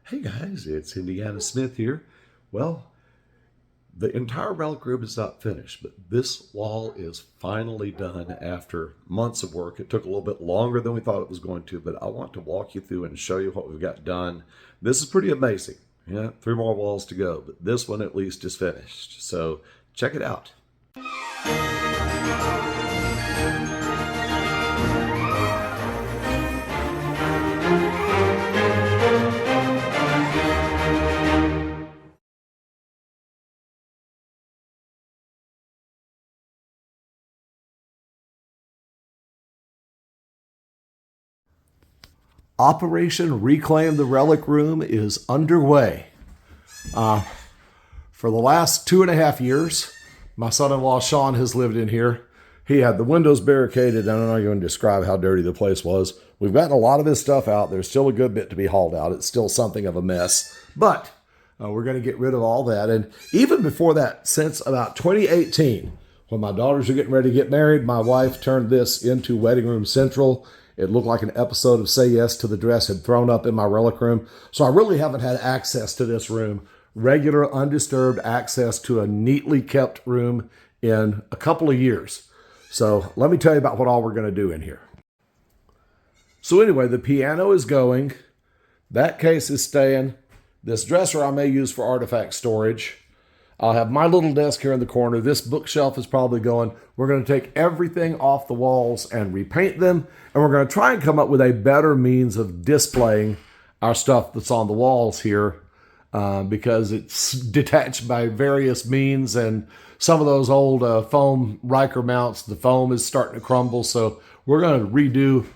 Hey guys, it's Indiana Smith here. Well, the entire relic room is not finished, but this wall is finally done after months of work. It took a little bit longer than we thought it was going to, but I want to walk you through and show you what we've got done. This is pretty amazing. Yeah, 3 more walls to go, but this one at least is finished. So check it out. Operation Reclaim the Relic Room is underway. For the last 2.5 years, my son-in-law Sean has lived in here. He had the windows barricaded. I'm not going to describe how dirty the place was. We've gotten a lot of his stuff out. There's still a good bit to be hauled out. It's still something of a mess, but we're going to get rid of all that. And even before that, since about 2018, when my daughters were getting ready to get married, my wife turned this into Wedding Room Central. It looked like an episode of Say Yes to the Dress had thrown up in my relic room. So I really haven't had access to this room, regular, undisturbed access to a neatly kept room in a couple of years. So let me tell you about what all we're going to do in here. So anyway, the piano is going. That case is staying. This dresser I may use for artifact storage. I'll have my little desk here in the corner. This bookshelf is probably going. We're going to take everything off the walls and repaint them. And we're going to try and come up with a better means of displaying our stuff that's on the walls here because it's detached by various means. And some of those old foam Riker mounts, the foam is starting to crumble. So we're going to redo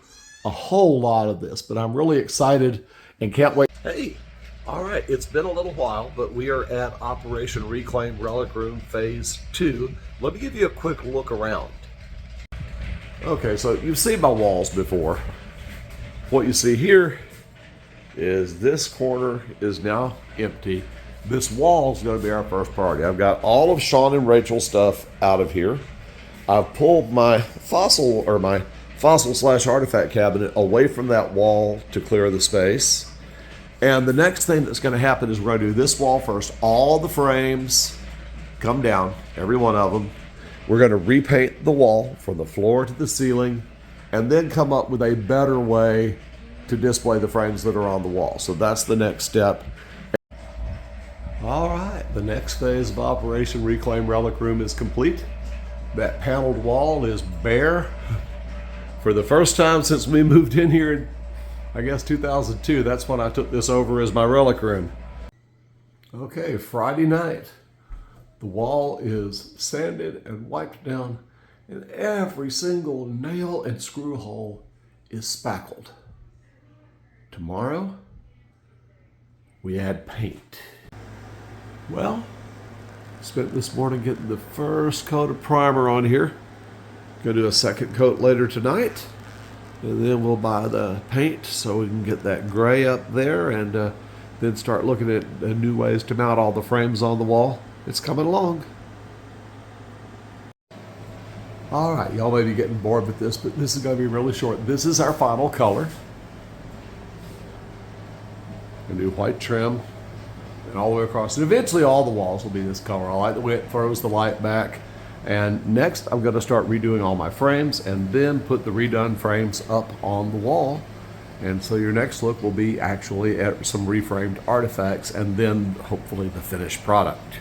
a whole lot of this. But I'm really excited and can't wait. Hey! All right, it's been a little while, but we are at Operation Reclaim Relic Room Phase 2. Let me give you a quick look around. Okay, so you've seen my walls before. What you see here is this corner is now empty. This wall is going to be our first priority. I've got all of Sean and Rachel's stuff out of here. I've pulled my fossil slash artifact cabinet away from that wall to clear the space. And the next thing that's going to happen is we're going to do this wall first. All the frames come down, every one of them. We're going to repaint the wall from the floor to the ceiling and then come up with a better way to display the frames that are on the wall. So that's the next step. All right, the next phase of Operation Reclaim Relic Room is complete. That paneled wall is bare. For the first time since we moved in here, I guess 2002, that's when I took this over as my relic room. Okay, Friday night. The wall is sanded and wiped down, and every single nail and screw hole is spackled. Tomorrow, we add paint. Well, spent this morning getting the first coat of primer on here. Gonna do a second coat later tonight. And then we'll buy the paint so we can get that gray up there and then start looking at new ways to mount all the frames on the wall. It's coming along. All right, y'all may be getting bored with this, but this is going to be really short. This is our final color. A new white trim and all the way across. And eventually all the walls will be this color. I like the way it throws the light back. And next, I'm going to start redoing all my frames and then put the redone frames up on the wall. And so your next look will be actually at some reframed artifacts and then hopefully the finished product.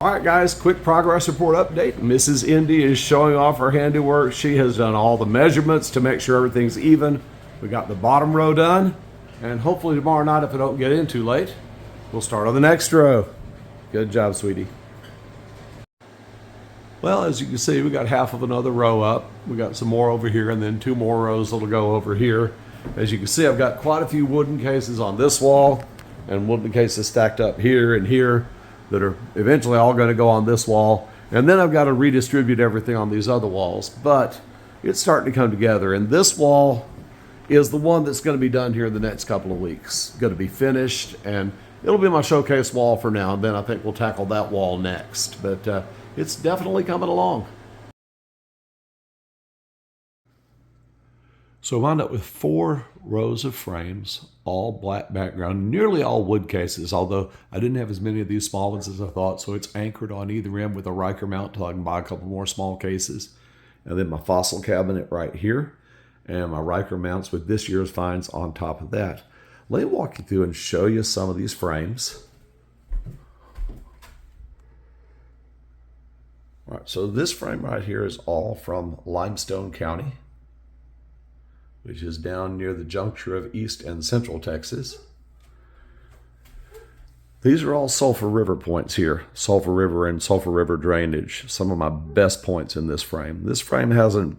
All right, guys, quick progress report update. Mrs. Indy is showing off her handiwork. She has done all the measurements to make sure everything's even. We got the bottom row done. And hopefully tomorrow night, if I don't get in too late, we'll start on the next row. Good job, sweetie. Well, as you can see, we got half of another row up. We got some more over here and then 2 more rows that'll go over here. As you can see, I've got quite a few wooden cases on this wall and wooden cases stacked up here and here that are eventually all going to go on this wall. And then I've got to redistribute everything on these other walls, but it's starting to come together. And this wall is the one that's going to be done here in the next couple of weeks. Going to be finished, and it'll be my showcase wall for now. And then I think we'll tackle that wall next. But it's definitely coming along. So I wound up with 4 rows of frames, all black background, nearly all wood cases, although I didn't have as many of these small ones as I thought, so it's anchored on either end with a Riker mount till I can buy a couple more small cases. And then my fossil cabinet right here, and my Riker mounts with this year's finds on top of that. Let me walk you through and show you some of these frames. All right, so this frame right here is all from Limestone County, which is down near the juncture of East and Central Texas. These are all Sulphur River points here, Sulphur River and Sulphur River drainage. Some of my best points in this frame. This frame hasn't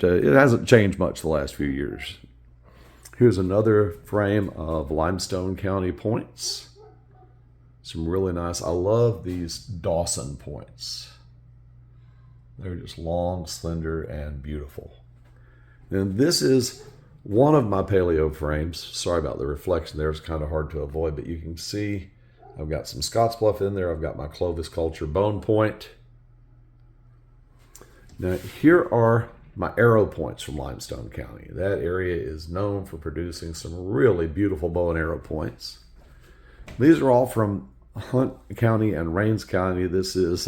changed much the last few years. Here's another frame of Limestone County points. Some really nice, I love these Dawson points. They're just long, slender, and beautiful. And this is one of my paleo frames. Sorry about the reflection there, it's kind of hard to avoid, but you can see I've got some Scottsbluff in there. I've got my Clovis Culture bone point. Now here are my arrow points from Limestone County. That area is known for producing some really beautiful bow and arrow points. These are all from Hunt County and Rains County. This is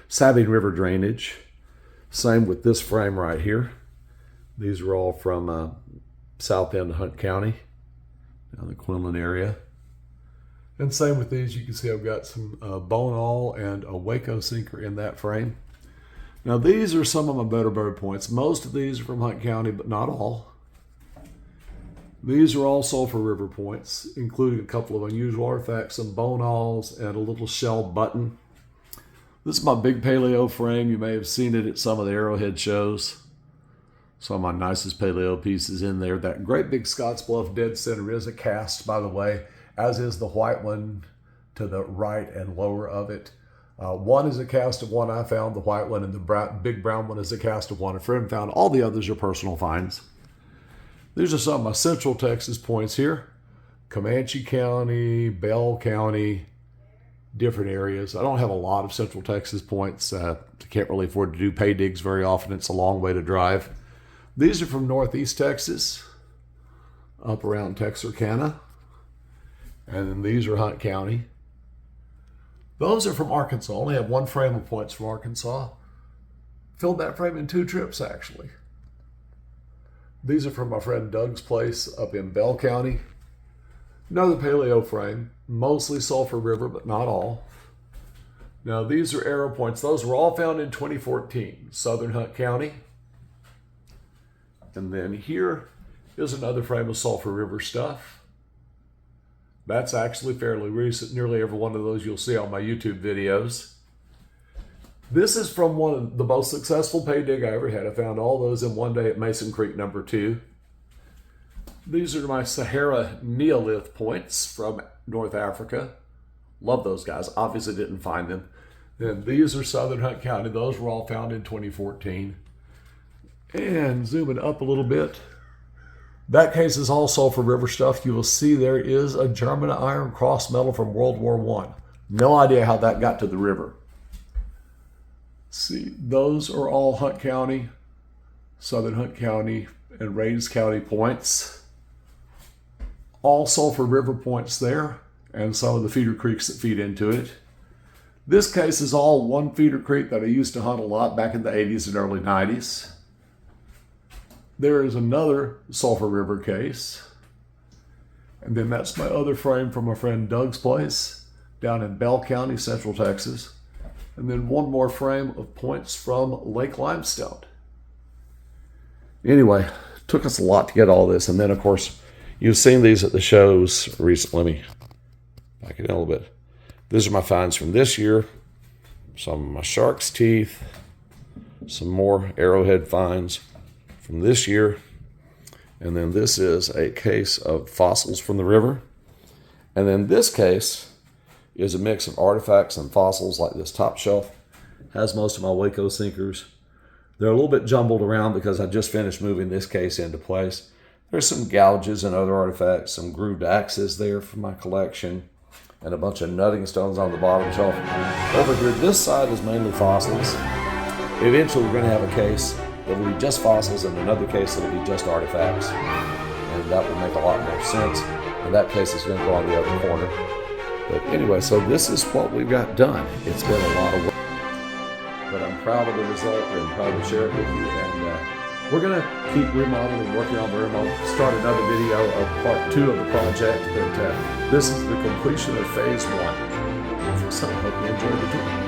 Sabine River drainage. Same with this frame right here. These are all from South End Hunt County, down the Quinlan area. And same with these, you can see I've got some bone awl and a Waco sinker in that frame. Now these are some of my better bird points. Most of these are from Hunt County, but not all. These are all Sulphur River points, including a couple of unusual artifacts, some bone awls and a little shell button. This is my big paleo frame. You may have seen it at some of the Arrowhead shows. Some of my nicest paleo pieces in there. That great big Scottsbluff dead center is a cast, by the way, as is the white one to the right and lower of it. One is a cast of one I found, the white one, and the big brown one is a cast of one a friend found. All the others are personal finds. These are some of my Central Texas points here. Comanche County, Bell County, different areas. I don't have a lot of Central Texas points. I can't really afford to do pay digs very often. It's a long way to drive. These are from Northeast Texas, up around Texarkana. And then these are Hunt County. Those are from Arkansas. I only have one frame of points from Arkansas. Filled that frame in 2 trips, actually. These are from my friend Doug's place up in Bell County. Another paleo frame, mostly Sulphur River, but not all. Now these are arrow points. Those were all found in 2014, Southern Hunt County. And then here is another frame of Sulphur River stuff. That's actually fairly recent. Nearly every one of those you'll see on my YouTube videos. This is from one of the most successful pay dig I ever had. I found all those in one day at Mason Creek number 2. These are my Sahara Neolith points from North Africa. Love those guys. Obviously didn't find them. Then these are Southern Hunt County. Those were all found in 2014. And zooming up a little bit. That case is all Sulphur River stuff. You will see there is a German iron cross medal from World War I. No idea how that got to the river. See, those are all Hunt County, Southern Hunt County, and Rains County points. All Sulphur River points there, and some of the feeder creeks that feed into it. This case is all one feeder creek that I used to hunt a lot back in the 80s and early 90s. There is another Sulphur River case. And then that's my other frame from my friend Doug's place down in Bell County, Central Texas. And then one more frame of points from Lake Limestone. Anyway, took us a lot to get all this. And then, of course, you've seen these at the shows recently. Let me back it in a little bit. These are my finds from this year. Some of my shark's teeth. Some more arrowhead finds from this year. And then this is a case of fossils from the river. And then this case is a mix of artifacts and fossils, like this top shelf has most of my Waco sinkers. They're a little bit jumbled around because I just finished moving this case into place. There's some gouges and other artifacts, some grooved axes there from my collection, and a bunch of nutting stones on the bottom shelf. Over here, this side is mainly fossils. Eventually we're going to have a case that will be just fossils and another case that will be just artifacts. And that would make a lot more sense. In that case, it's going to go on the other corner. But anyway, so this is what we've got done. It's been a lot of work, but I'm proud of the result and proud to share it with you. And we're going to keep remodeling, working on the remodel, start another video of part 2 of the project. But this is the completion of phase 1. So I hope you enjoyed the tour.